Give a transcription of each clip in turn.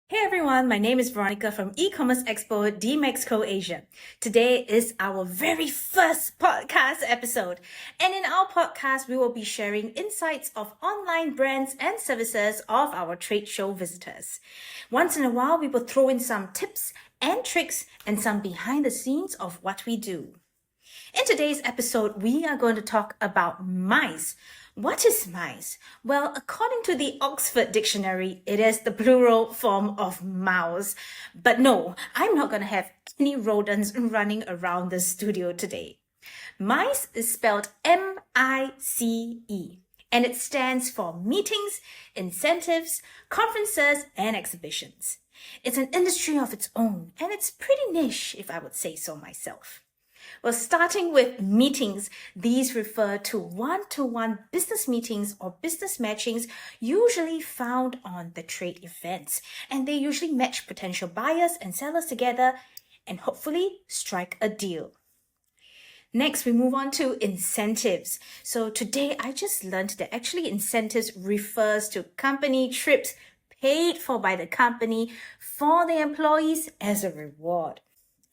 Hey everyone, my name is Veronica from e-commerce Expo DMEXCO Asia. Today is our very first podcast episode. And in our podcast, we will be sharing insights of online brands and services of our trade show visitors. Once in a while, we will throw in some tips and tricks and some behind the scenes of what we do. In today's episode, we are going to talk about M.I.C.E. What is M.I.C.E? Well, according to the Oxford Dictionary, it is the plural form of mouse. But no, I'm not going to have any rodents running around the studio today. M.I.C.E is spelled M-I-C-E, and it stands for meetings, incentives, conferences, and exhibitions. It's an industry of its own, and it's pretty niche, if I would say so myself. Well, starting with meetings, these refer to one-to-one business meetings or business matchings usually found on the trade events. And they usually match potential buyers and sellers together and hopefully strike a deal. Next, we move on to incentives. So today, I just learned that actually incentives refers to company trips paid for by the company for the employees as a reward.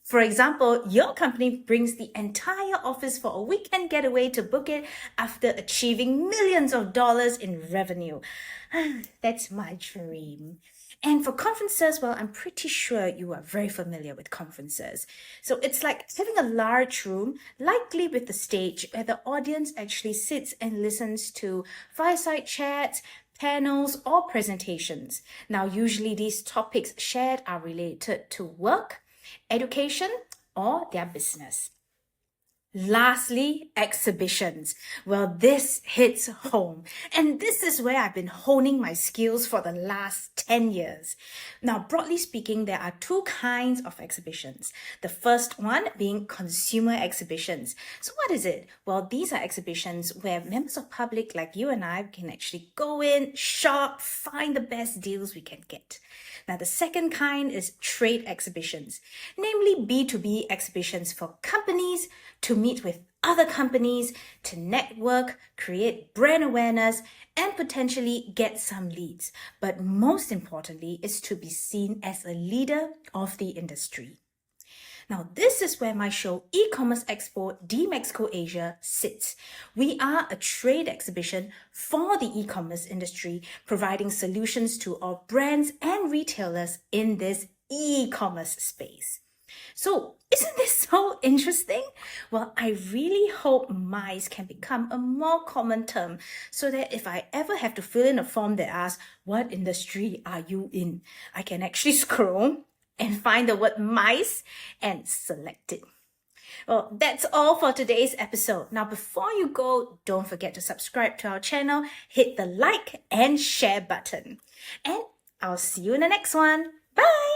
For example, your company brings the entire office for a weekend getaway to book it after achieving millions of dollars in revenue. That's my dream. And for conferences, well, I'm pretty sure you are very familiar with conferences. So it's like having a large room, likely with a stage where the audience actually sits and listens to fireside chats, panels, or presentations. Now, usually these topics shared are related to work, education, or their business. Lastly, exhibitions. Well, this hits home. And this is where I've been honing my skills for the last 10 years. Now, broadly speaking, there are two kinds of exhibitions. The first one being consumer exhibitions. So what is it? Well, these are exhibitions where members of public like you and I can actually go in, shop, find the best deals we can get. Now, the second kind is trade exhibitions, namely B2B exhibitions for companies to meet with other companies, to network, create brand awareness, and potentially get some leads. But most importantly is to be seen as a leader of the industry. Now, this is where my show e-commerce Expo DMEXCO Asia sits. We are a trade exhibition for the e-commerce industry, providing solutions to our brands and retailers in this e-commerce space. So, isn't this so interesting? Well, I really hope M.I.C.E can become a more common term so that if I ever have to fill in a form that asks, what industry are you in? I can actually scroll and find the word M.I.C.E and select it. Well, that's all for today's episode. Now, before you go, don't forget to subscribe to our channel, hit the like and share button. And I'll see you in the next one. Bye!